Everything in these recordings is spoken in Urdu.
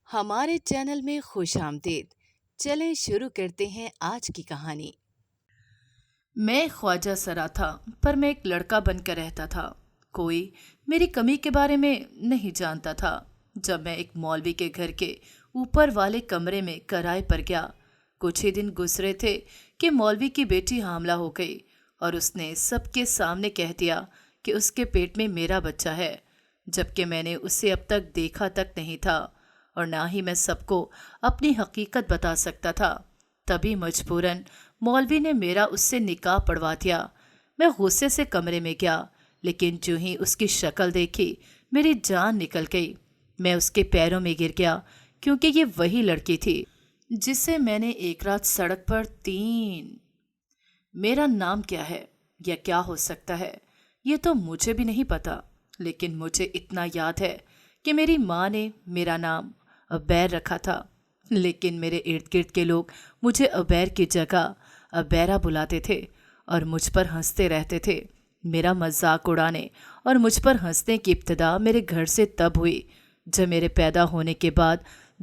ہمارے چینل میں خوش آمدید۔ چلیں شروع کرتے ہیں آج کی کہانی۔ میں خواجہ سرا تھا، پر میں ایک لڑکا بن کر رہتا تھا۔ کوئی میری کمی کے بارے میں نہیں جانتا تھا۔ جب میں ایک مولوی کے گھر کے اوپر والے کمرے میں کرائے پر گیا، کچھ ہی دن گزرے تھے کہ مولوی کی بیٹی حاملہ ہو گئی اور اس نے سب کے سامنے کہہ دیا کہ اس کے پیٹ میں میرا بچہ ہے، جبکہ میں نے اسے اب تک دیکھا تک نہیں تھا اور نہ ہی میں سب کو اپنی حقیقت بتا سکتا تھا۔ تبھی مجبوراً مولوی نے میرا اس سے نکاح پڑھوا دیا۔ میں غصے سے کمرے میں گیا، لیکن جو ہی اس کی شکل دیکھی میری جان نکل گئی۔ میں اس کے پیروں میں گر گیا، کیونکہ یہ وہی لڑکی تھی جسے میں نے ایک رات سڑک پر میرا نام کیا ہے یا کیا ہو سکتا ہے یہ تو مجھے بھی نہیں پتا، لیکن مجھے اتنا یاد ہے کہ میری ماں نے میرا نام عبیر رکھا تھا، لیکن میرے ارد گرد کے لوگ مجھے عبیر کی جگہ عبیرہ بلاتے تھے اور مجھ پر ہنستے رہتے تھے۔ میرا مذاق اڑانے اور مجھ پر ہنسنے کی ابتدا میرے گھر سے تب ہوئی جب میرے پیدا ہونے کے بعد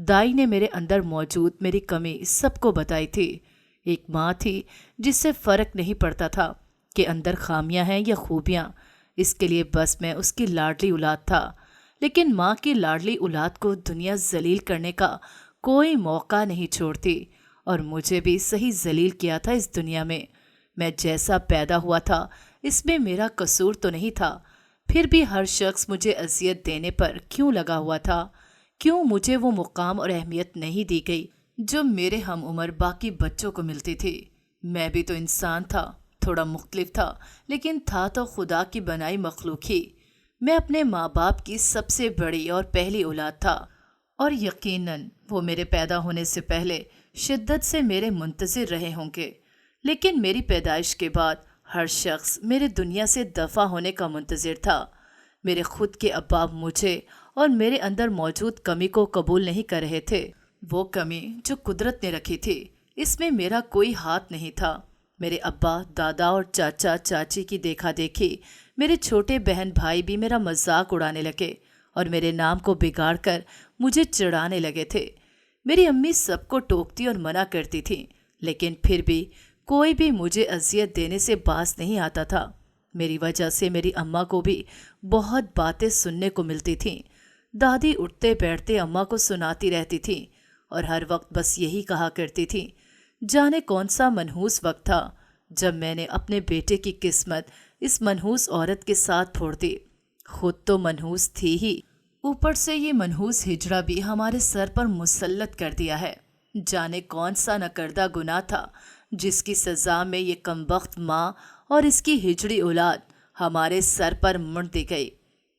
دائی نے میرے اندر موجود میری کمی سب کو بتائی تھی۔ ایک ماں تھی جس سے فرق نہیں پڑتا تھا کہ اندر خامیاں ہیں یا خوبیاں، اس کے لیے بس میں اس کی لاڈلی اولاد تھا۔ لیکن ماں کی لاڈلی اولاد کو دنیا ذلیل کرنے کا کوئی موقع نہیں چھوڑتی، اور مجھے بھی صحیح ذلیل کیا تھا اس دنیا میں۔ میں جیسا پیدا ہوا تھا اس میں میرا قصور تو نہیں تھا، پھر بھی ہر شخص مجھے اذیت دینے پر کیوں لگا ہوا تھا؟ کیوں مجھے وہ مقام اور اہمیت نہیں دی گئی جو میرے ہم عمر باقی بچوں کو ملتی تھی؟ میں بھی تو انسان تھا، تھوڑا مختلف تھا، لیکن تھا تو خدا کی بنائی مخلوق ہی۔ میں اپنے ماں باپ کی سب سے بڑی اور پہلی اولاد تھا، اور یقیناً وہ میرے پیدا ہونے سے پہلے شدت سے میرے منتظر رہے ہوں گے، لیکن میری پیدائش کے بعد ہر شخص میرے دنیا سے دفع ہونے کا منتظر تھا۔ میرے خود کے ابا مجھے اور میرے اندر موجود کمی کو قبول نہیں کر رہے تھے۔ وہ کمی جو قدرت نے رکھی تھی، اس میں میرا کوئی ہاتھ نہیں تھا۔ میرے ابا، دادا اور چاچا چاچی کی دیکھا دیکھی میرے چھوٹے بہن بھائی بھی میرا مذاق اڑانے لگے اور میرے نام کو بگاڑ کر مجھے چڑھانے لگے تھے۔ میری امی سب کو ٹوکتی اور منع کرتی تھیں، لیکن پھر بھی کوئی بھی مجھے اذیت دینے سے باز نہیں آتا تھا۔ میری وجہ سے میری اماں کو بھی بہت باتیں سننے کو ملتی تھیں۔ دادی اٹھتے بیٹھتے اماں کو سناتی رہتی تھیں اور ہر وقت بس یہی کہا کرتی تھیں۔ جانے کون سا منحوس وقت تھا جب میں نے اپنے بیٹے کی قسمت اس منحوس عورت کے ساتھ پھوڑ دی۔ خود تو منحوس تھی ہی، اوپر سے یہ منحوس ہجڑا بھی ہمارے سر پر مسلط کر دیا ہے۔ جانے کون سا نکردہ گناہ تھا جس کی سزا میں یہ کمبخت ماں اور اس کی ہجڑی اولاد ہمارے سر پر منڈ دی گئی۔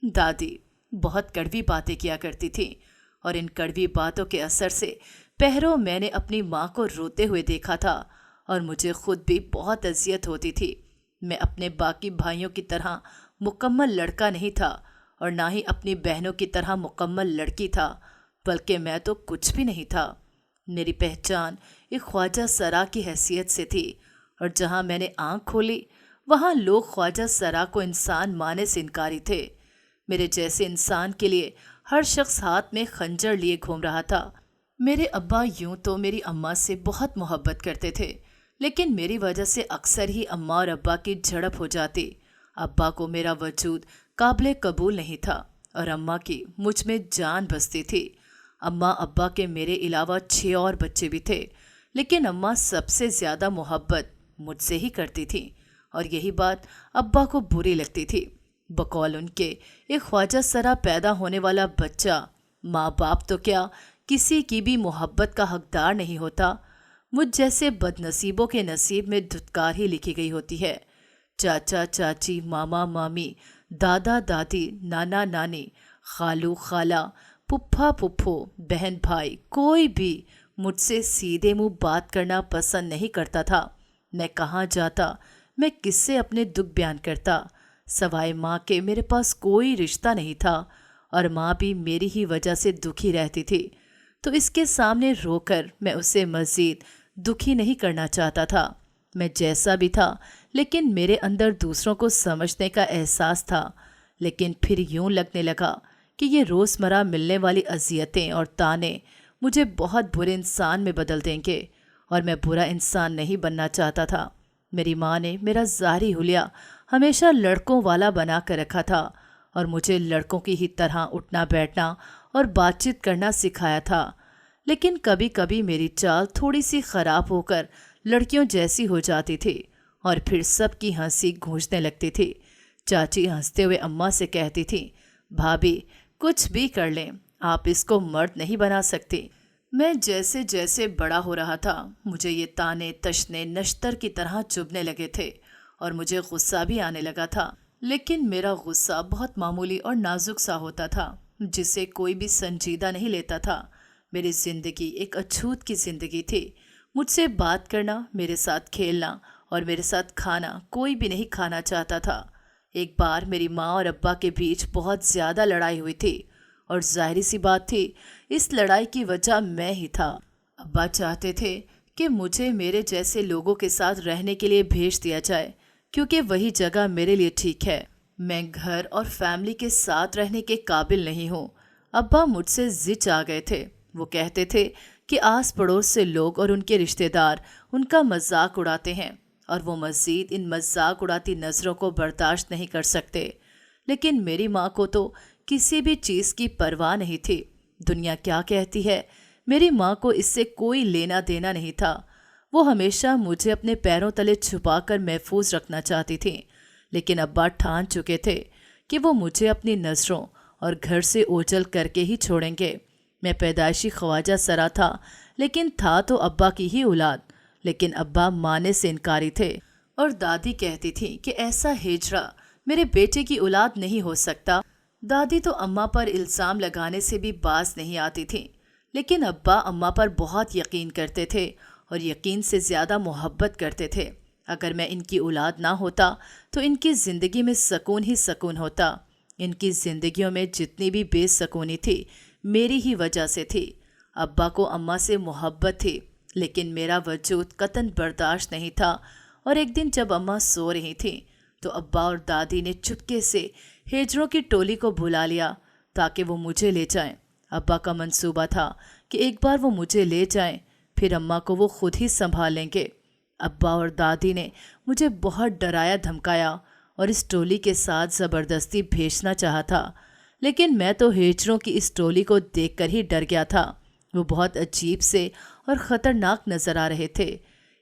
دادی بہت کڑوی باتیں کیا کرتی تھیں، اور ان کڑوی باتوں کے اثر سے پہروں میں نے اپنی ماں کو روتے ہوئے دیکھا تھا، اور مجھے خود بھی بہت اذیت ہوتی تھی۔ میں اپنے باقی بھائیوں کی طرح مکمل لڑکا نہیں تھا، اور نہ ہی اپنی بہنوں کی طرح مکمل لڑکی تھا، بلکہ میں تو کچھ بھی نہیں تھا۔ میری پہچان ایک خواجہ سرا کی حیثیت سے تھی، اور جہاں میں نے آنکھ کھولی وہاں لوگ خواجہ سرا کو انسان ماننے سے انکاری تھے۔ میرے جیسے انسان کے لیے ہر شخص ہاتھ میں خنجر لیے گھوم رہا تھا۔ میرے ابا یوں تو میری اماں سے بہت محبت کرتے تھے، لیکن میری وجہ سے اکثر ہی اماں اور ابا کی جھڑپ ہو جاتی۔ ابا کو میرا وجود قابل قبول نہیں تھا، اور اماں کی مجھ میں جان بستی تھی۔ اماں ابا کے میرے علاوہ 6 اور بچے بھی تھے، لیکن اماں سب سے زیادہ محبت مجھ سے ہی کرتی تھی، اور یہی بات ابا کو بری لگتی تھی۔ بقول ان کے ایک خواجہ سرا پیدا ہونے والا بچہ ماں باپ تو کیا کسی کی بھی محبت کا حقدار نہیں ہوتا۔ مجھ جیسے بد نصیبوں کے نصیب میں دھتکار ہی لکھی گئی ہوتی ہے۔ چاچا چاچی، ماما مامی، دادا دادی، نانا نانی، خالو خالہ، پھپھا پھپھو، بہن بھائی، کوئی بھی مجھ سے سیدھے منہ بات کرنا پسند نہیں کرتا تھا۔ میں کہاں جاتا، میں کس سے اپنے دکھ بیان کرتا؟ سوائے ماں کے میرے پاس کوئی رشتہ نہیں تھا، اور ماں بھی میری ہی وجہ سے دکھی رہتی تھی، تو اس کے سامنے رو کر میں اسے مزید دکھی نہیں کرنا چاہتا تھا۔ میں جیسا بھی تھا، لیکن میرے اندر دوسروں کو سمجھنے کا احساس تھا، لیکن پھر یوں لگنے لگا کہ یہ روزمرہ ملنے والی اذیتیں اور تانے مجھے بہت برے انسان میں بدل دیں گے، اور میں برا انسان نہیں بننا چاہتا تھا۔ میری ماں نے میرا ظاہری حلیہ ہمیشہ لڑکوں والا بنا کر رکھا تھا اور مجھے لڑکوں کی ہی طرح اٹھنا بیٹھنا اور بات چیت کرنا سکھایا تھا، لیکن کبھی کبھی میری چال تھوڑی سی خراب ہو کر لڑکیوں جیسی ہو جاتی تھی اور پھر سب کی ہنسی گونجنے لگتی تھی۔ چاچی ہنستے ہوئے اماں سے کہتی تھی، بھابھی کچھ بھی کر لیں، آپ اس کو مرد نہیں بنا سکتی۔ میں جیسے جیسے بڑا ہو رہا تھا مجھے یہ تانے تشنے نشتر کی طرح چبھنے لگے تھے اور مجھے غصہ بھی آنے لگا تھا، لیکن میرا غصہ بہت معمولی اور نازک سا ہوتا تھا جسے کوئی بھی سنجیدہ نہیں لیتا تھا۔ میری زندگی ایک اچھوت کی زندگی تھی۔ مجھ سے بات کرنا، میرے ساتھ کھیلنا اور میرے ساتھ کھانا کوئی بھی نہیں کھانا چاہتا تھا۔ ایک بار میری ماں اور ابا کے بیچ بہت زیادہ لڑائی ہوئی تھی اور ظاہری سی بات تھی اس لڑائی کی وجہ میں ہی تھا۔ ابا چاہتے تھے کہ مجھے میرے جیسے لوگوں کے ساتھ رہنے کے لیے بھیج دیا جائے کیونکہ وہی جگہ میرے لیے ٹھیک ہے۔ میں گھر اور فیملی کے ساتھ رہنے کے قابل نہیں ہوں۔ ابا مجھ سے ضد آ گئے تھے۔ وہ کہتے تھے کہ آس پڑوس سے لوگ اور ان کے رشتہ دار ان کا مذاق اڑاتے ہیں اور وہ مزید ان مذاق اڑاتی نظروں کو برداشت نہیں کر سکتے، لیکن میری ماں کو تو کسی بھی چیز کی پرواہ نہیں تھی۔ دنیا کیا کہتی ہے، میری ماں کو اس سے کوئی لینا دینا نہیں تھا۔ وہ ہمیشہ مجھے اپنے پیروں تلے چھپا کر محفوظ رکھنا چاہتی تھی، لیکن ابا ٹھان چکے تھے کہ وہ مجھے اپنی نظروں اور گھر سے اوجھل کر کے ہی چھوڑیں گے۔ میں پیدائشی خواجہ سرا تھا، لیکن تھا تو ابا کی ہی اولاد، لیکن ابا ماننے سے انکاری تھے اور دادی کہتی تھی کہ ایسا ہجرا میرے بیٹے کی اولاد نہیں ہو سکتا۔ دادی تو اماں پر الزام لگانے سے بھی باز نہیں آتی تھی، لیکن ابا اماں پر بہت یقین کرتے تھے اور یقین سے زیادہ محبت کرتے تھے۔ اگر میں ان کی اولاد نہ ہوتا تو ان کی زندگی میں سکون ہی سکون ہوتا۔ ان کی زندگیوں میں جتنی بھی بے سکونی تھی میری ہی وجہ سے تھی۔ ابا کو اماں سے محبت تھی، لیکن میرا وجود قطعاً برداشت نہیں تھا، اور ایک دن جب اماں سو رہی تھیں تو ابا اور دادی نے چپکے سے ہیجروں کی ٹولی کو بلا لیا تاکہ وہ مجھے لے جائیں۔ ابا کا منصوبہ تھا کہ ایک بار وہ مجھے لے جائیں پھر اماں کو وہ خود ہی سنبھال لیں گے۔ ابا اور دادی نے مجھے بہت ڈرایا دھمکایا اور اس ٹولی کے ساتھ زبردستی بھیجنا چاہا تھا، لیکن میں تو ہیجروں کی اس ٹولی کو دیکھ کر ہی ڈر گیا تھا۔ وہ بہت عجیب سے اور خطرناک نظر آ رہے تھے۔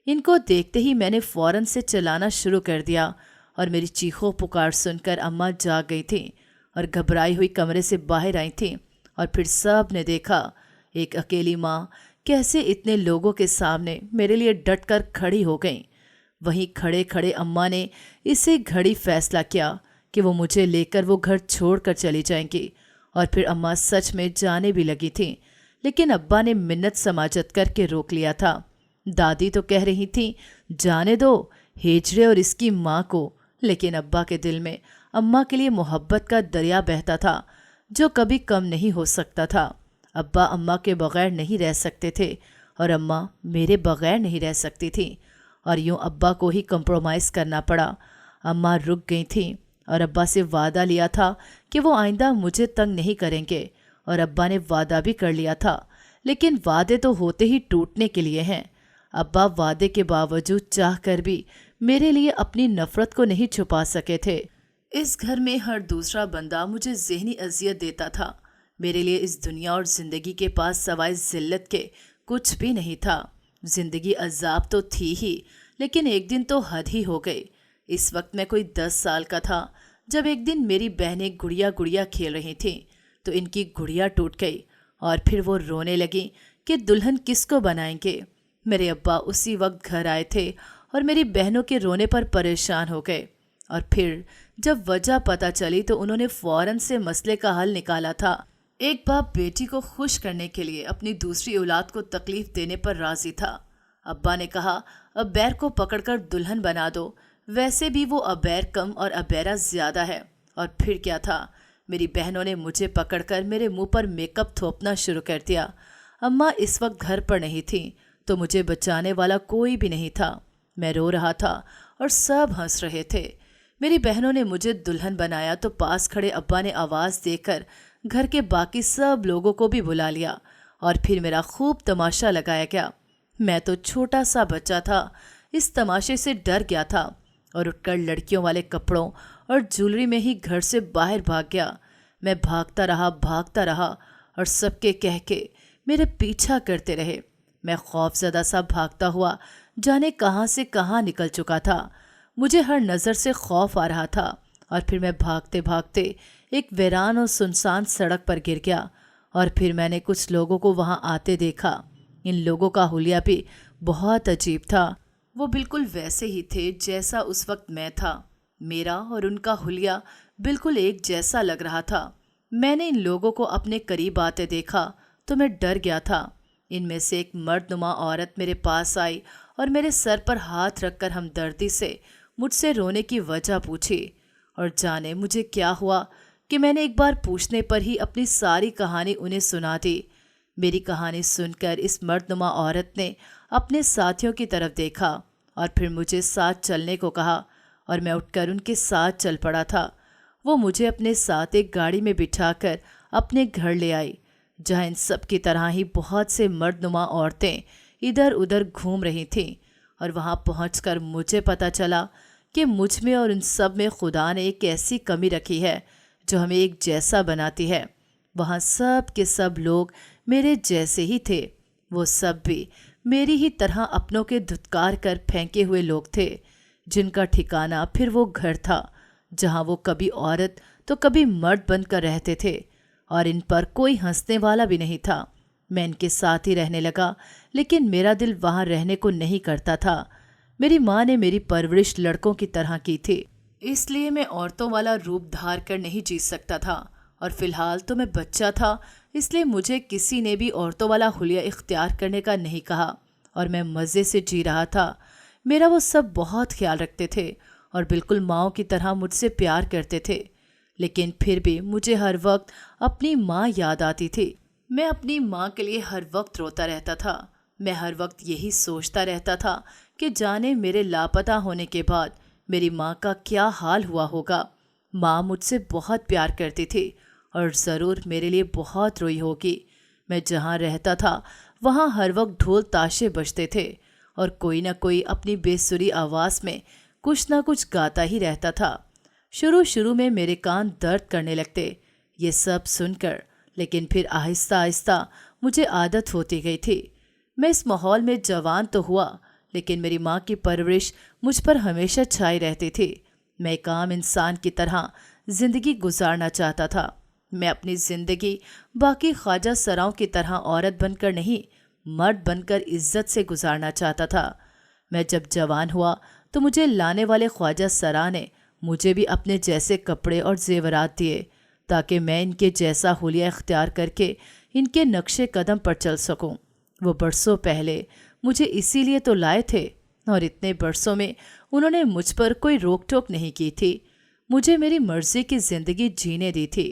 ان کو دیکھتے ہی میں نے فوراً سے چلانا شروع کر دیا اور میری چیخوں پکار سن کر اماں جاگ گئی تھیں اور گھبرائی ہوئی کمرے سے باہر آئی تھیں، اور پھر سب نے دیکھا ایک اکیلی ماں کیسے اتنے لوگوں کے سامنے میرے لیے ڈٹ کر کھڑی ہو گئیں۔ وہیں کھڑے کھڑے اماں نے اسے گھڑی فیصلہ کیا کہ وہ مجھے لے کر وہ گھر چھوڑ کر چلی جائیں گی، اور پھر اماں سچ میں جانے بھی لگی تھیں، لیکن ابا نے منت سماجت کر کے روک لیا تھا۔ دادی تو کہہ رہی تھیں جانے دو ہیجڑے اور اس کی ماں کو، لیکن ابا کے دل میں اماں کے لیے محبت کا دریا بہتا تھا جو کبھی کم نہیں ہو سکتا تھا۔ ابا اماں کے بغیر نہیں رہ سکتے تھے اور اماں میرے بغیر نہیں رہ سکتی تھیں، اور یوں ابا کو ہی کمپرومائز کرنا پڑا۔ اماں رک گئی تھیں اور ابا سے وعدہ لیا تھا کہ وہ آئندہ مجھے تنگ نہیں کریں گے، اور ابا نے وعدہ بھی کر لیا تھا، لیکن وعدے تو ہوتے ہی ٹوٹنے کے لیے ہیں۔ ابا وعدے کے باوجود چاہ کر بھی میرے لیے اپنی نفرت کو نہیں چھپا سکے تھے۔ اس گھر میں ہر دوسرا بندہ مجھے ذہنی اذیت دیتا تھا۔ میرے لیے اس دنیا اور زندگی کے پاس سوائے ذلت کے کچھ بھی نہیں تھا۔ زندگی عذاب تو تھی ہی، لیکن ایک دن تو حد ہی ہو گئی۔ اس وقت میں کوئی 10 سال کا تھا جب ایک دن میری بہنیں گڑیا گڑیا کھیل رہی تھیں تو ان کی گڑیا ٹوٹ گئی، اور پھر وہ رونے لگیں کہ دلہن کس کو بنائیں گے۔ میرے ابا اسی وقت گھر آئے تھے اور میری بہنوں کے رونے پر پریشان ہو گئے، اور پھر جب وجہ پتہ چلی تو انہوں نے فوراً سے مسئلے کا حل نکالا تھا۔ ایک باپ بیٹی کو خوش کرنے کے لیے اپنی دوسری اولاد کو تکلیف دینے پر راضی تھا۔ ابا نے کہا ابیر کو پکڑ کر دلہن بنا دو، ویسے بھی وہ ابیر کم اور ابیرہ زیادہ ہے۔ اور پھر کیا تھا، میری بہنوں نے مجھے پکڑ کر میرے منہ پر میک اپ تھوپنا شروع کر دیا۔ اماں اس وقت گھر پر نہیں تھیں تو مجھے بچانے والا کوئی بھی نہیں تھا۔ میں رو رہا تھا اور سب ہنس رہے تھے۔ میری بہنوں نے مجھے دلہن بنایا تو پاس کھڑے ابا نے آواز دے کر گھر کے باقی سب لوگوں کو بھی بلا لیا اور پھر میرا خوب تماشا لگایا گیا۔ میں تو چھوٹا سا بچہ تھا، اس تماشے سے ڈر گیا تھا اور اٹھ کر لڑکیوں والے کپڑوں اور جولری میں ہی گھر سے باہر بھاگ گیا۔ میں بھاگتا رہا اور سب کے کہہ کے میرے پیچھا کرتے رہے۔ میں خوف زدہ سا بھاگتا ہوا جانے کہاں سے کہاں نکل چکا تھا۔ مجھے ہر نظر سے خوف آ رہا تھا اور پھر میں بھاگتے بھاگتے ایک ویران اور سنسان سڑک پر گر گیا اور پھر میں نے کچھ لوگوں کو وہاں آتے دیکھا۔ ان لوگوں کا حلیہ بھی بہت عجیب تھا۔ وہ بالکل ویسے ہی تھے جیسا اس وقت میں تھا۔ میرا اور ان کا حلیہ بالکل ایک جیسا لگ رہا تھا۔ میں نے ان لوگوں کو اپنے قریب آتے دیکھا تو میں ڈر گیا تھا۔ ان میں سے ایک مرد نما عورت میرے پاس آئی اور میرے سر پر ہاتھ رکھ کر ہمدردی سے مجھ سے رونے کی وجہ پوچھی، اور جانے مجھے کیا ہوا کہ میں نے ایک بار پوچھنے پر ہی اپنی ساری کہانی انہیں سنا دی۔ میری کہانی سن کر اس مرد نما عورت نے اپنے ساتھیوں کی طرف دیکھا اور پھر مجھے ساتھ چلنے کو کہا اور میں اٹھ کر ان کے ساتھ چل پڑا تھا۔ وہ مجھے اپنے ساتھ ایک گاڑی میں بٹھا کر اپنے گھر لے آئی، جہاں ان سب کی طرح ہی بہت سے مرد نما عورتیں ادھر ادھر گھوم رہی تھیں، اور وہاں پہنچ کر مجھے پتہ چلا کہ مجھ میں اور ان سب میں خدا نے ایک ایسی کمی رکھی ہے جو ہمیں ایک جیسا بناتی ہے۔ وہاں سب کے سب لوگ میرے جیسے ہی تھے۔ وہ سب بھی میری ہی طرح اپنوں کے دھتکار کر پھینکے ہوئے لوگ تھے، جن کا ٹھکانہ پھر وہ گھر تھا جہاں وہ کبھی عورت تو کبھی مرد بن کر رہتے تھے، اور ان پر کوئی ہنسنے والا بھی نہیں تھا۔ میں ان کے ساتھ ہی رہنے لگا، لیکن میرا دل وہاں رہنے کو نہیں کرتا تھا۔ میری ماں نے میری پرورش لڑکوں کی طرح کی تھی، اس لیے میں عورتوں والا روپ دھار کر نہیں جی سکتا تھا، اور فی الحال تو میں بچہ تھا، اس لیے مجھے کسی نے بھی عورتوں والا حلیہ اختیار کرنے کا نہیں کہا، اور میں مزے سے جی رہا تھا۔ میرا وہ سب بہت خیال رکھتے تھے اور بالکل ماؤں کی طرح مجھ سے پیار کرتے تھے، لیکن پھر بھی مجھے ہر وقت اپنی ماں یاد آتی تھی۔ میں اپنی ماں کے لیے ہر وقت روتا رہتا تھا۔ میں ہر وقت یہی سوچتا رہتا تھا کہ جانے میرے لاپتہ ہونے کے بعد میری ماں کا کیا حال ہوا ہوگا۔ ماں مجھ سے بہت پیار کرتی تھی اور ضرور میرے لیے بہت روئی ہوگی۔ میں جہاں رہتا تھا وہاں ہر وقت ڈھول تاشے بجتے تھے اور کوئی نہ کوئی اپنی بے سری آواز میں کچھ نہ کچھ گاتا ہی رہتا تھا۔ شروع میں میرے کان درد کرنے لگتے یہ سب سن کر، لیکن پھر آہستہ آہستہ مجھے عادت ہوتی گئی تھی۔ میں اس ماحول میں جوان تو ہوا، لیکن میری ماں کی پرورش مجھ پر ہمیشہ چھائی رہتی تھی۔ میں ایک عام انسان کی طرح زندگی گزارنا چاہتا تھا۔ میں اپنی زندگی باقی خواجہ سراؤں کی طرح عورت بن کر نہیں، مرد بن کر عزت سے گزارنا چاہتا تھا۔ میں جب جوان ہوا تو مجھے لانے والے خواجہ سرا نے مجھے بھی اپنے جیسے کپڑے اور زیورات دیے تاکہ میں ان کے جیسا حلیہ اختیار کر کے ان کے نقش قدم پر چل سکوں۔ وہ برسوں پہلے مجھے اسی لیے تو لائے تھے، اور اتنے برسوں میں انہوں نے مجھ پر کوئی روک ٹوک نہیں کی تھی۔ مجھے میری مرضی کی زندگی جینے دی تھی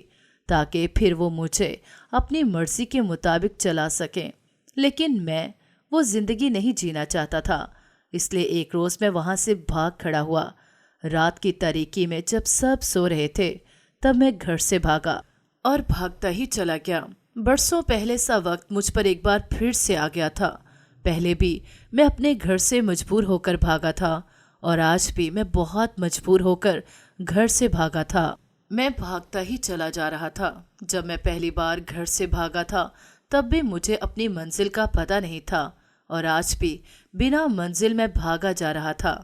تاکہ پھر وہ مجھے اپنی مرضی کے مطابق چلا سکیں، لیکن میں وہ زندگی نہیں جینا چاہتا تھا۔ اس لیے ایک روز میں وہاں سے بھاگ کھڑا ہوا۔ رات کی تاریکی میں جب سب سو رہے تھے تب میں گھر سے بھاگا اور بھاگتا ہی چلا گیا۔ برسوں پہلے سا وقت مجھ پر ایک بار پھر سے آ گیا تھا۔ پہلے بھی میں اپنے گھر سے مجبور ہو کر بھاگا تھا، اور آج بھی میں بہت مجبور ہو کر گھر سے بھاگا تھا۔ میں بھاگتا ہی چلا جا رہا تھا۔ جب میں پہلی بار گھر سے بھاگا تھا تب بھی مجھے اپنی منزل کا پتہ نہیں تھا، اور آج بھی بنا منزل میں بھاگا جا رہا تھا۔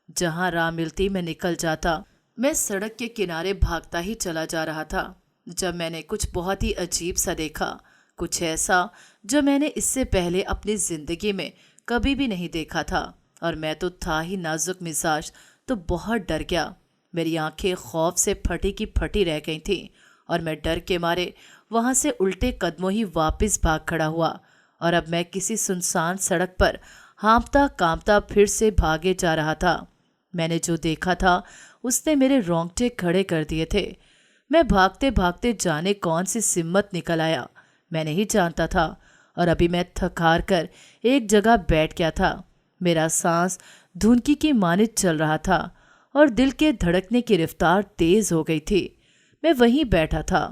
جہاں راہ ملتی میں نکل جاتا۔ میں سڑک کے کنارے بھاگتا ہی چلا جا رہا تھا جب میں نے کچھ بہت ہی عجیب سا دیکھا، کچھ ایسا جو میں نے اس سے پہلے اپنی زندگی میں کبھی بھی نہیں دیکھا تھا، اور میں تو تھا ہی نازک مزاج تو بہت ڈر گیا۔ میری آنکھیں خوف سے پھٹی کی پھٹی رہ گئی تھیں، اور میں ڈر کے مارے وہاں سے الٹے قدموں ہی واپس بھاگ کھڑا ہوا، اور اب میں کسی سنسان سڑک پر ہانپتا کانپتا پھر سے بھاگے جا رہا تھا۔ میں نے جو دیکھا تھا اس نے میرے رونگٹے کھڑے کر دیے تھے۔ میں بھاگتے بھاگتے جانے کون سی سمت نکل آیا میں نہیں جانتا تھا، اور ابھی میں تھک ہار کر ایک جگہ بیٹھ گیا تھا۔ میرا سانس دھنکی کی مانند چل رہا تھا اور دل کے دھڑکنے کی رفتار تیز ہو گئی تھی۔ میں وہیں بیٹھا تھا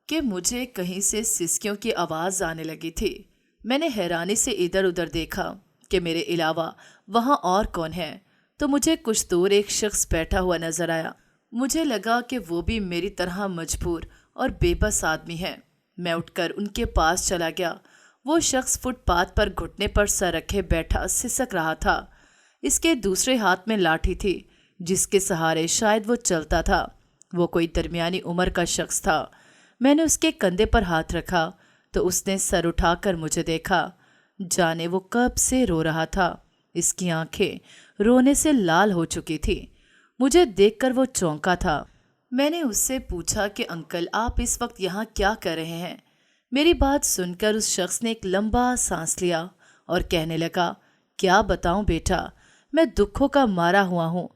کہ مجھے کہیں سے سسکیوں کی آواز آنے لگی تھی۔ میں نے حیرانی سے ادھر ادھر دیکھا کہ میرے علاوہ وہاں اور کون ہے، تو مجھے کچھ دور ایک شخص بیٹھا ہوا نظر آیا۔ مجھے لگا کہ وہ بھی میری طرح مجبور اور بے بس آدمی ہے۔ میں اٹھ کر ان کے پاس چلا گیا۔ وہ شخص فٹ پاتھ پر گھٹنے پر سر رکھے بیٹھا سسک رہا تھا۔ اس کے دوسرے ہاتھ میں لاٹھی تھی جس کے سہارے شاید وہ چلتا تھا۔ وہ کوئی درمیانی عمر کا شخص تھا۔ میں نے اس کے کندھے پر ہاتھ رکھا تو اس نے سر اٹھا کر مجھے دیکھا، جانے وہ کب سے رو رہا تھا۔ اس کی آنکھیں رونے سے لال ہو چکی تھی۔ مجھے دیکھ کر وہ چونکا تھا۔ میں نے اس سے پوچھا کہ انکل، آپ اس وقت یہاں کیا کر رہے ہیں؟ میری بات سن کر اس شخص نے ایک لمبا سانس لیا اور کہنے لگا، کیا بتاؤں بیٹا، میں دکھوں کا مارا ہوا ہوں۔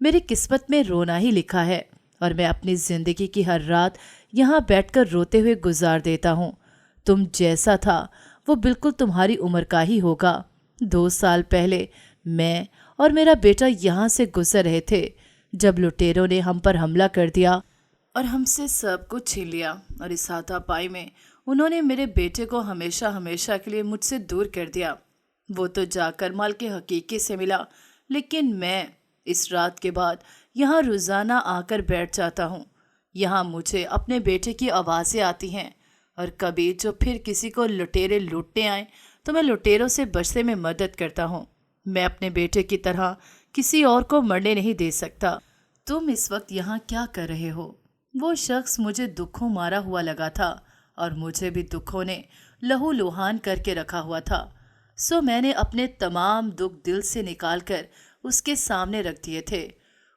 میری قسمت میں رونا ہی لکھا ہے اور میں اپنی زندگی کی ہر رات یہاں بیٹھ کر روتے ہوئے گزار دیتا ہوں۔ تم جیسا تھا وہ بالکل تمہاری عمر کا ہی ہوگا۔ 2 سال پہلے میں اور میرا بیٹا یہاں سے گزر رہے تھے جب لٹیروں نے ہم پر حملہ کر دیا اور ہم سے سب کچھ چھین لیا، اور اس ہاتھا پائی میں انہوں نے میرے بیٹے کو ہمیشہ ہمیشہ کے لیے مجھ سے دور کر دیا۔ وہ تو جا کر مال کے حقیقی سے ملا، لیکن میں اس رات کے بعد یہاں روزانہ آ کر بیٹھ جاتا ہوں۔ یہاں مجھے اپنے بیٹے کی آوازیں آتی ہیں، اور کبھی جو پھر کسی کو لٹیرے لوٹنے آئیں تو میں لٹیروں سے بچنے میں مدد کرتا ہوں۔ میں اپنے بیٹے کی طرح کسی اور کو مرنے نہیں دے سکتا۔ تم اس وقت یہاں کیا کر رہے ہو؟ وہ شخص مجھے دکھوں مارا ہوا لگا تھا اور مجھے بھی دکھوں نے لہو لوہان کر کے رکھا ہوا تھا۔ سو میں نے اپنے تمام دکھ دل سے نکال کر اس کے سامنے رکھ دیے تھے۔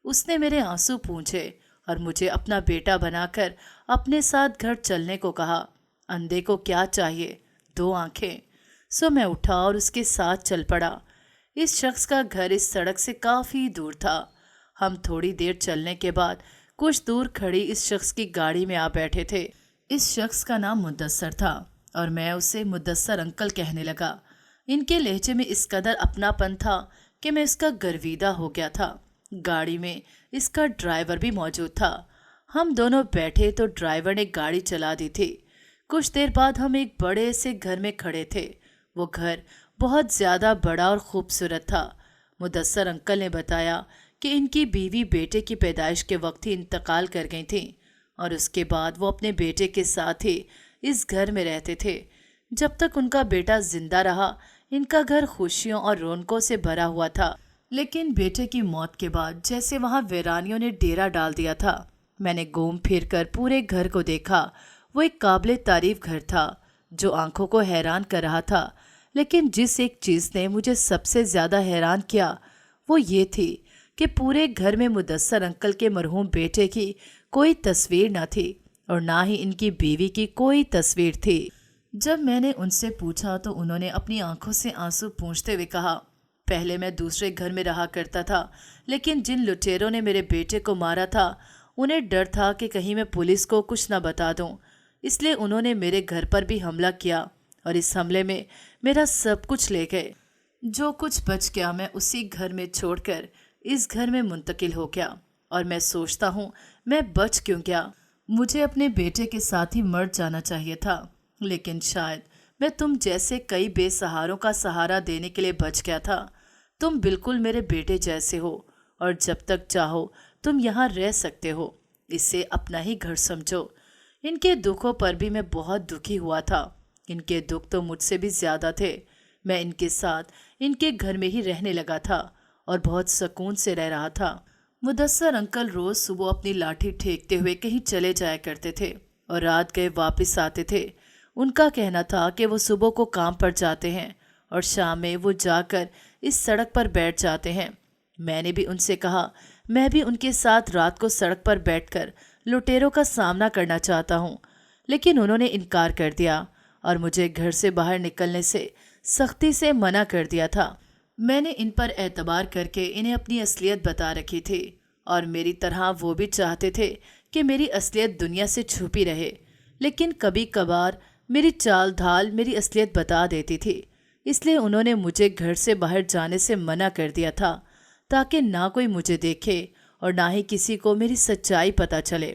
اس نے میرے آنسو پونچھے اور مجھے اپنا بیٹا بنا کر اپنے ساتھ گھر چلنے کو کہا۔ اندھے کو کیا چاہیے؟ 2 آنکھیں۔ سو میں اٹھا اور اس کے ساتھ چل پڑا۔ اس شخص کا گھر اس سڑک سے کافی دور تھا۔ ہم تھوڑی دیر چلنے کے بعد کچھ دور کھڑی اس شخص کی گاڑی میں آ بیٹھے تھے۔ اس شخص کا نام مدثر تھا اور میں اسے مدثر انکل کہنے لگا۔ ان کے لہجے میں اس قدر اپناپن تھا کہ میں اس کا گرویدہ ہو گیا تھا۔ گاڑی میں اس کا ڈرائیور بھی موجود تھا۔ ہم دونوں بیٹھے تو ڈرائیور نے گاڑی چلا دی تھی۔ کچھ دیر بعد ہم ایک بڑے سے گھر میں کھڑے تھے۔ وہ گھر بہت زیادہ بڑا اور خوبصورت تھا۔ مدثر انکل نے بتایا کہ ان کی بیوی بیٹے کی پیدائش کے وقت ہی انتقال کر گئی تھیں، اور اس کے بعد وہ اپنے بیٹے کے ساتھ ہی اس گھر میں رہتے تھے۔ جب تک ان کا بیٹا زندہ رہا ان کا گھر خوشیوں اور رونقوں سے بھرا ہوا تھا، لیکن بیٹے کی موت کے بعد جیسے وہاں ویرانیوں نے ڈیرا ڈال دیا تھا۔ میں نے گھوم پھر کر پورے گھر کو دیکھا۔ وہ ایک قابل تعریف گھر تھا جو آنکھوں کو حیران کر رہا تھا، لیکن جس ایک چیز نے مجھے سب سے زیادہ حیران کیا وہ یہ تھی کہ پورے گھر میں مدثر انکل کے مرحوم بیٹے کی کوئی تصویر نہ تھی اور نہ ہی ان کی بیوی کی کوئی تصویر تھی۔ جب میں نے ان سے پوچھا تو انہوں نے اپنی آنکھوں سے آنسو پونچھتے ہوئے کہا، پہلے میں دوسرے گھر میں رہا کرتا تھا، لیکن جن لٹیروں نے میرے بیٹے کو مارا تھا انہیں ڈر تھا کہ کہیں میں پولیس کو کچھ نہ بتا دوں، اس لیے انہوں نے میرے گھر پر بھی حملہ کیا اور اس حملے میں میرا سب کچھ لے گئے۔ جو کچھ بچ گیا میں اسی گھر میں چھوڑ کر اس گھر میں منتقل ہو گیا، اور میں سوچتا ہوں میں بچ کیوں گیا۔ مجھے اپنے بیٹے کے ساتھ ہی مر جانا چاہیے تھا، لیکن شاید میں تم جیسے کئی بے سہاروں کا سہارا دینے کے لیے بچ گیا تھا۔ تم بالکل میرے بیٹے جیسے ہو اور جب تک چاہو تم یہاں رہ سکتے ہو، اسے اپنا ہی گھر سمجھو۔ ان کے دکھوں پر بھی میں بہت دکھی ہوا تھا۔ ان کے دکھ تو مجھ سے بھی زیادہ تھے۔ میں ان کے ساتھ ان کے گھر میں ہی رہنے لگا تھا اور بہت سکون سے رہ رہا تھا۔ مدثر انکل روز صبح اپنی لاٹھی ٹھیکتے ہوئے کہیں چلے جایا کرتے تھے اور رات گئے واپس آتے تھے۔ ان کا کہنا تھا کہ وہ صبح کو کام پر جاتے ہیں اور شام میں وہ جا کر اس سڑک پر بیٹھ جاتے ہیں۔ میں نے بھی ان سے کہا میں بھی ان کے ساتھ رات کو سڑک پر بیٹھ کر لٹیروں کا سامنا کرنا چاہتا ہوں، لیکن انہوں نے انکار کر دیا اور مجھے گھر سے باہر نکلنے سے سختی سے منع کر دیا تھا۔ میں نے ان پر اعتبار کر کے انہیں اپنی اصلیت بتا رکھی تھی، اور میری طرح وہ بھی چاہتے تھے کہ میری اصلیت دنیا سے چھپی رہے، لیکن کبھی کبھار میری چال ڈھال میری اصلیت بتا دیتی تھی۔ اس لیے انہوں نے مجھے گھر سے باہر جانے سے منع کر دیا تھا تاکہ نہ کوئی مجھے دیکھے اور نہ ہی کسی کو میری سچائی پتہ چلے۔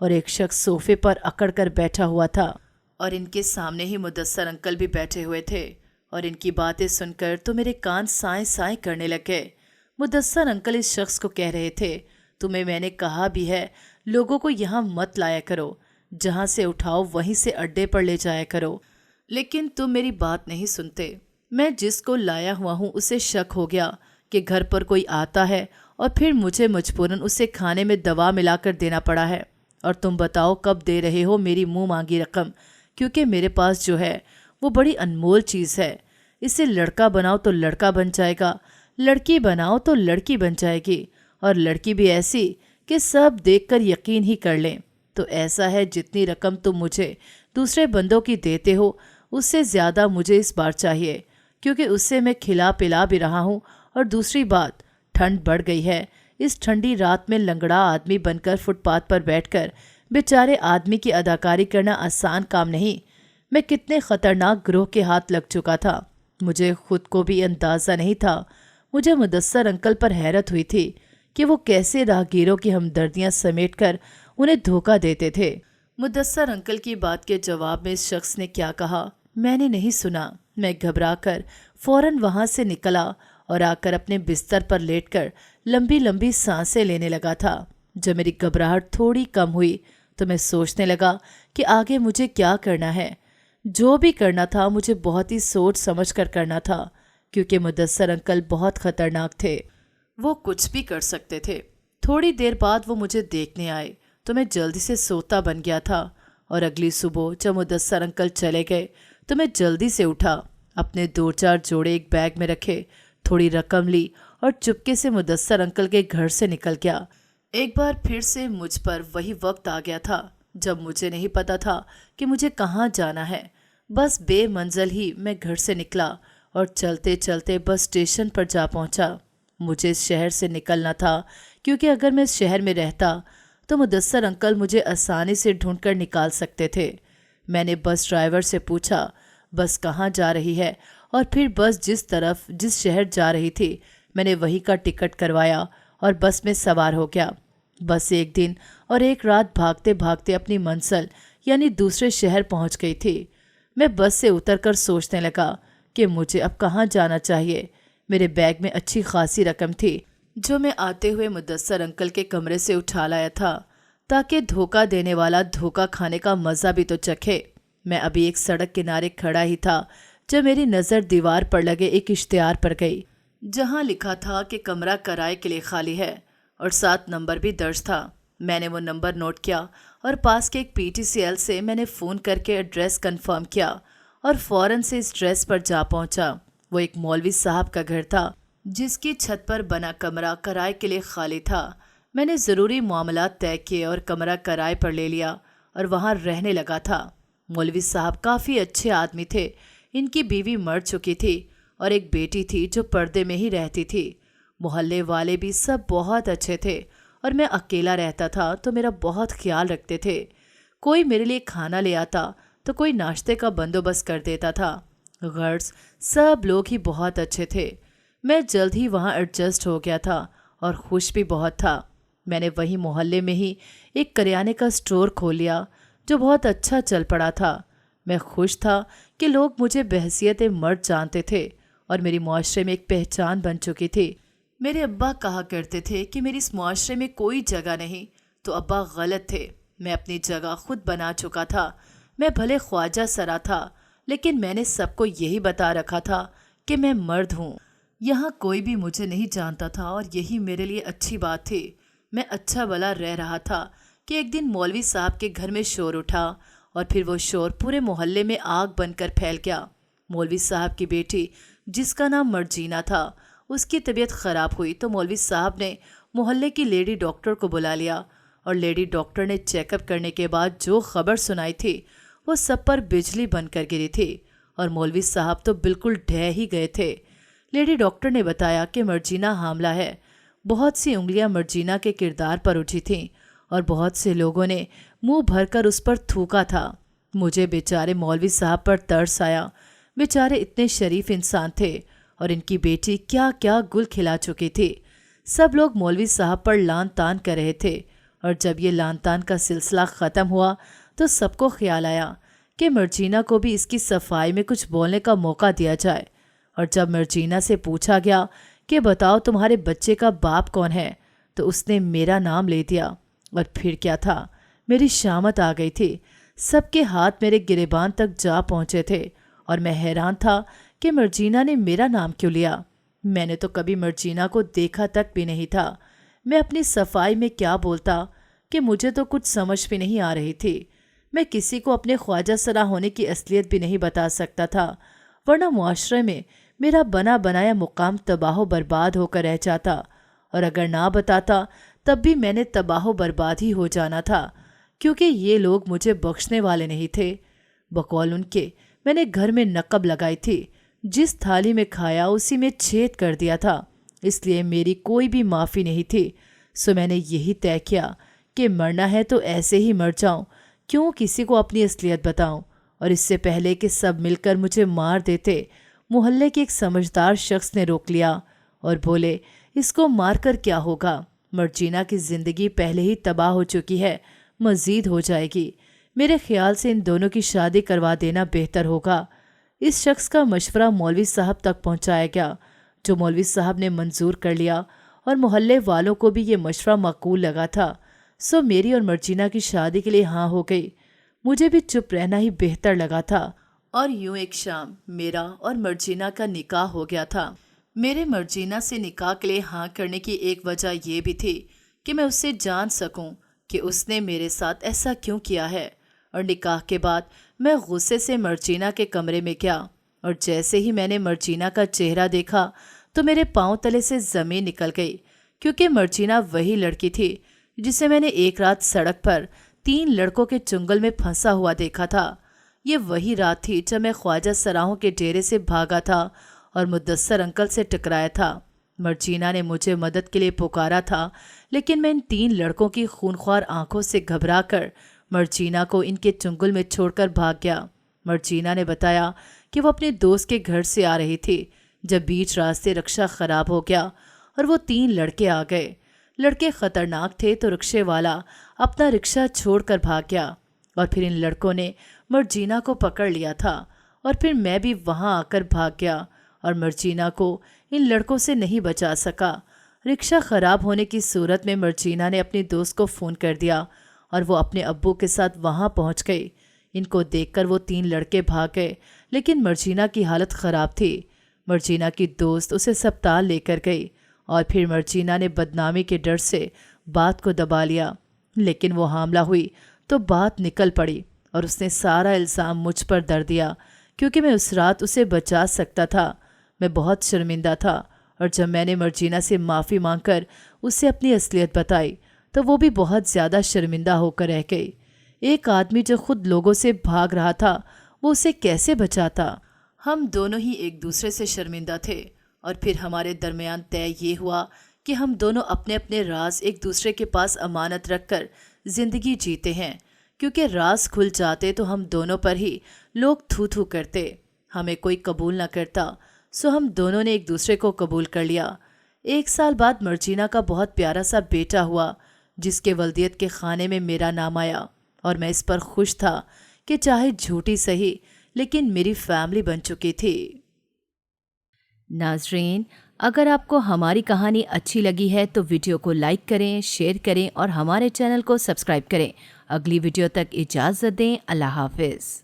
اور ایک شخص صوفے پر اکڑ کر بیٹھا ہوا تھا اور ان کے سامنے ہی مدثر انکل بھی بیٹھے ہوئے تھے اور ان کی باتیں سن کر تو میرے کان سائیں سائیں کرنے لگے۔ مدثر انکل اس شخص کو کہہ رہے تھے، تمہیں میں نے کہا بھی ہے لوگوں کو یہاں مت لایا کرو، جہاں سے اٹھاؤ وہیں سے اڈے پر لے جایا کرو، لیکن تم میری بات نہیں سنتے۔ میں جس کو لایا ہوا ہوں اسے شک ہو گیا کہ گھر پر کوئی آتا ہے اور پھر مجھے مجبوراً اسے کھانے میں دوا ملا کر دینا پڑا ہے، اور تم بتاؤ کب دے رہے ہو میری منہ مانگی رقم، کیونکہ میرے پاس جو ہے وہ بڑی انمول چیز ہے۔ اسے لڑکا بناؤ تو لڑکا بن جائے گا، لڑکی بناؤ تو لڑکی بن جائے گی، اور لڑکی بھی ایسی کہ سب دیکھ کر یقین ہی کر لیں۔ تو ایسا ہے جتنی رقم تم مجھے دوسرے بندوں کی دیتے ہو اس سے زیادہ مجھے اس بار چاہیے، کیونکہ اس سے میں کھلا پلا بھی رہا ہوں، اور دوسری بات ٹھنڈ بڑھ گئی ہے۔ اس ٹھنڈی رات میں لنگڑا آدمی بن کر فٹ پاتھ پر بیٹھ کر بیچارے آدمی کی اداکاری کرنا آسان کام نہیں۔ میں کتنے خطرناک گروہ کے ہاتھ لگ چکا تھا مجھے خود کو بھی اندازہ نہیں تھا۔ مجھے مدثر انکل پر حیرت ہوئی تھی کہ وہ کیسے راہگیروں کی ہمدردیاں سمیٹ کر انہیں دھوکہ دیتے تھے۔ مدثر انکل کی بات کے جواب میں اس شخص نے کیا کہا میں نے نہیں سنا۔ میں گھبرا کر فوراً وہاں سے نکلا اور آ کر اپنے بستر پر لیٹ کر لمبی لمبی سانسیں لینے لگا تھا۔ جب میری گھبراہٹ تھوڑی کم ہوئی تو میں سوچنے لگا کہ آگے مجھے کیا کرنا ہے۔ جو بھی کرنا تھا مجھے بہت ہی سوچ سمجھ کر کرنا تھا، کیونکہ مدثر انکل بہت خطرناک تھے، وہ کچھ بھی کر سکتے تھے۔ تھوڑی دیر بعد وہ مجھے دیکھنے آئے تو میں جلدی سے سوتا بن گیا تھا، اور اگلی صبح جب مدثر انکل چلے گئے تو میں جلدی سے اٹھا، اپنے 2-4 جوڑے ایک بیگ میں رکھے، تھوڑی رقم لی اور چپکے سے مدثر انکل کے گھر سے نکل گیا۔ ایک بار پھر سے مجھ پر وہی وقت آ گیا تھا جب مجھے نہیں پتا تھا کہ مجھے کہاں جانا ہے۔ بس بے منزل ہی میں گھر سے نکلا اور چلتے چلتے بس اسٹیشن پر جا پہنچا۔ مجھے اس شہر سے نکلنا تھا، کیونکہ اگر میں اس شہر میں رہتا تو مدثر انکل مجھے آسانی سے ڈھونڈ کر نکال سکتے تھے۔ میں نے بس ڈرائیور سے پوچھا بس کہاں جا رہی ہے، اور پھر بس جس شہر جا رہی تھی میں نے وہی کا ٹکٹ کروایا اور بس میں سوار ہو گیا۔ بس ایک دن اور ایک رات بھاگتے بھاگتے اپنی منزل یعنی دوسرے شہر پہنچ گئی تھی۔ میں بس سے اتر کر سوچنے لگا کہ مجھے اب کہاں جانا چاہیے۔ میرے بیگ میں اچھی خاصی رقم تھی جو میں آتے ہوئے مدثر انکل کے کمرے سے اٹھا لایا تھا، تاکہ دھوکہ دینے والا دھوکہ کھانے کا مزہ بھی تو چکھے۔ میں ابھی ایک سڑک کنارے کھڑا ہی تھا جب میری نظر دیوار پر لگے ایک اشتہار پر گئی، جہاں لکھا تھا کہ کمرہ کرائے کے لیے خالی ہے، اور 7 نمبر بھی درج تھا۔ میں نے وہ نمبر نوٹ کیا اور پاس کے ایک PTCL سے میں نے فون کر کے ایڈریس کنفرم کیا اور فوراً سے اس ایڈریس پر جا پہنچا۔ وہ ایک مولوی صاحب کا گھر تھا جس کی چھت پر بنا کمرہ کرائے کے لیے خالی تھا۔ میں نے ضروری معاملات طے کیے اور کمرہ کرائے پر لے لیا اور وہاں رہنے لگا تھا۔ مولوی صاحب کافی اچھے آدمی تھے، ان کی بیوی مر چکی تھی اور ایک بیٹی تھی جو پردے میں ہی رہتی تھی۔ محلے والے بھی سب بہت اچھے تھے، اور میں اکیلا رہتا تھا تو میرا بہت خیال رکھتے تھے۔ کوئی میرے لیے کھانا لے آتا تو کوئی ناشتے کا بندوبست کر دیتا تھا۔ غرض سب لوگ ہی بہت اچھے تھے۔ میں جلد ہی وہاں ایڈجسٹ ہو گیا تھا اور خوش بھی بہت تھا۔ میں نے وہی محلے میں ہی ایک کریانے کا سٹور کھول لیا جو بہت اچھا چل پڑا تھا۔ میں خوش تھا کہ لوگ مجھے بحیثیت مرد جانتے تھے اور میری معاشرے میں ایک پہچان بن چکی تھی۔ میرے ابا کہا کرتے تھے کہ میری اس معاشرے میں کوئی جگہ نہیں، تو ابا غلط تھے۔ میں اپنی جگہ خود بنا چکا تھا۔ میں بھلے خواجہ سرا تھا، لیکن میں نے سب کو یہی بتا رکھا تھا کہ میں مرد ہوں۔ یہاں کوئی بھی مجھے نہیں جانتا تھا، اور یہی میرے لیے اچھی بات تھی۔ میں اچھا بھلا رہ رہا تھا کہ ایک دن مولوی صاحب کے گھر میں شور اٹھا، اور پھر وہ شور پورے محلے میں آگ بن کر پھیل گیا۔ مولوی صاحب کی بیٹی جس کا نام مرجینا تھا، اس کی طبیعت خراب ہوئی تو مولوی صاحب نے محلے کی لیڈی ڈاکٹر کو بلا لیا، اور لیڈی ڈاکٹر نے چیک اپ کرنے کے بعد جو خبر سنائی تھی وہ سب پر بجلی بن کر گری تھی، اور مولوی صاحب تو بالکل ڈھہ ہی گئے تھے۔ لیڈی ڈاکٹر نے بتایا کہ مرجینا حاملہ ہے۔ بہت سی انگلیاں مرجینا کے کردار پر اٹھی تھیں، اور بہت سے لوگوں نے منہ بھر کر اس پر تھوکا تھا۔ مجھے بیچارے مولوی صاحب پر ترس آیا۔ بیچارے اتنے شریف انسان تھے، اور ان کی بیٹی کیا کیا گل کھلا چکی تھی۔ سب لوگ مولوی صاحب پر لان تان کر رہے تھے، اور جب یہ لان تان کا سلسلہ ختم ہوا تو سب کو خیال آیا کہ مرجینا کو بھی اس کی صفائی میں کچھ بولنے کا موقع دیا جائے۔ اور جب مرجینا سے پوچھا گیا کہ بتاؤ تمہارے بچے کا باپ کون ہے، تو اس نے میرا نام لے دیا۔ اور پھر کیا تھا، میری شامت آ گئی تھی، سب کے ہاتھ میرے گریبان تک جا پہنچے تھے اور میں حیران تھا کہ مرجینا نے میرا نام کیوں لیا۔ میں نے تو کبھی مرجینا کو دیکھا تک بھی نہیں تھا۔ میں اپنی صفائی میں کیا بولتا کہ مجھے تو کچھ سمجھ بھی نہیں آ رہی تھی۔ میں کسی کو اپنے خواجہ سرا ہونے کی اصلیت بھی نہیں بتا سکتا تھا، ورنہ معاشرے میں میرا بنا بنایا مقام تباہ و برباد ہو کر رہ جاتا، اور اگر نہ بتاتا تب بھی میں نے تباہ و برباد ہی ہو جانا تھا، کیونکہ یہ لوگ مجھے بخشنے والے نہیں تھے۔ بقول ان کے میں نے گھر میں نقب لگائی تھی، جس تھالی میں کھایا اسی میں چھید کر دیا تھا، اس لیے میری کوئی بھی معافی نہیں تھی۔ سو میں نے یہی طے کیا کہ مرنا ہے تو ایسے ہی مر جاؤں، کیوں کسی کو اپنی اصلیت بتاؤں۔ اور اس سے پہلے کہ سب مل کر مجھے مار دیتے، محلے کے ایک سمجھدار شخص نے روک لیا اور بولے، اس کو مار کر کیا ہوگا، مرجینا کی زندگی پہلے ہی تباہ ہو چکی ہے، مزید ہو جائے گی، میرے خیال سے ان دونوں کی شادی کروا دینا بہتر ہوگا۔ اس شخص کا مشورہ مولوی صاحب تک پہنچایا گیا، جو مولوی صاحب نے منظور کر لیا، اور محلے والوں کو بھی یہ مشورہ معقول لگا تھا۔ سو میری اور مرجینا کی شادی کے لیے ہاں ہو گئی۔ مجھے بھی چپ رہنا ہی بہتر لگا تھا، اور یوں ایک شام میرا اور مرجینا کا نکاح ہو گیا تھا۔ میرے مرجینا سے نکاح کے لیے ہاں کرنے کی ایک وجہ یہ بھی تھی کہ میں اس سے جان سکوں کہ اس نے میرے ساتھ ایسا کیوں کیا ہے۔ اور نکاح کے بعد میں غصے سے مرجینا کے کمرے میں گیا، اور جیسے ہی میں نے مرجینا کا چہرہ دیکھا تو میرے پاؤں تلے سے زمین نکل گئی، کیونکہ مرجینا وہی لڑکی تھی جسے میں نے ایک رات سڑک پر 3 لڑکوں کے چنگل میں پھنسا ہوا دیکھا تھا۔ یہ وہی رات تھی جب میں خواجہ سراہوں کے ڈیرے سے بھاگا تھا اور مدثر انکل سے ٹکرایا تھا۔ مرجینا نے مجھے مدد کے لیے پکارا تھا، لیکن میں ان 3 لڑکوں کی خونخوار آنکھوں سے گھبرا کر مرجینا کو ان کے چنگل میں چھوڑ کر بھاگ گیا۔ مرجینا نے بتایا کہ وہ اپنے دوست کے گھر سے آ رہی تھی، جب بیچ راستے رکشہ خراب ہو گیا اور وہ 3 لڑکے آ گئے۔ لڑکے خطرناک تھے تو رکشے والا اپنا رکشہ چھوڑ کر بھاگ گیا، اور پھر ان لڑکوں نے مرجینا کو پکڑ لیا تھا، اور پھر میں بھی وہاں آ کر بھاگ گیا اور مرجینا کو ان لڑکوں سے نہیں بچا سکا۔ رکشہ خراب ہونے کی صورت میں مرجینا نے اپنی دوست کو فون کر دیا اور وہ اپنے ابو کے ساتھ وہاں پہنچ گئی۔ ان کو دیکھ کر وہ 3 لڑکے بھاگ گئے، لیکن مرجینا کی حالت خراب تھی۔ مرجینا کی دوست اسے ہسپتال لے کر گئی، اور پھر مرجینا نے بدنامی کے ڈر سے بات کو دبا لیا، لیکن وہ حاملہ ہوئی تو بات نکل پڑی، اور اس نے سارا الزام مجھ پر در دیا، کیونکہ میں اس رات اسے بچا سکتا تھا۔ میں بہت شرمندہ تھا، اور جب میں نے مرجینا سے معافی مانگ کر اسے اپنی اصلیت بتائی تو وہ بھی بہت زیادہ شرمندہ ہو کر رہ گئی۔ ایک آدمی جو خود لوگوں سے بھاگ رہا تھا، وہ اسے کیسے بچاتا؟ ہم دونوں ہی ایک دوسرے سے شرمندہ تھے، اور پھر ہمارے درمیان طے یہ ہوا کہ ہم دونوں اپنے اپنے راز ایک دوسرے کے پاس امانت رکھ کر زندگی جیتے ہیں، کیونکہ راز کھل جاتے تو ہم دونوں پر ہی لوگ تھو تھو کرتے، ہمیں کوئی قبول نہ کرتا، سو ہم دونوں نے ایک دوسرے کو قبول کر لیا۔ 1 سال بعد مرجینا کا بہت پیارا سا بیٹا ہوا، جس کے ولدیت کے خانے میں میرا نام آیا، اور میں اس پر خوش تھا کہ چاہے جھوٹی سہی لیکن میری فیملی بن چکی تھی۔ ناظرین، اگر آپ کو ہماری کہانی اچھی لگی ہے تو ویڈیو کو لائک کریں، شیئر کریں اور ہمارے چینل کو سبسکرائب کریں۔ اگلی ویڈیو تک اجازت دیں۔ اللہ حافظ۔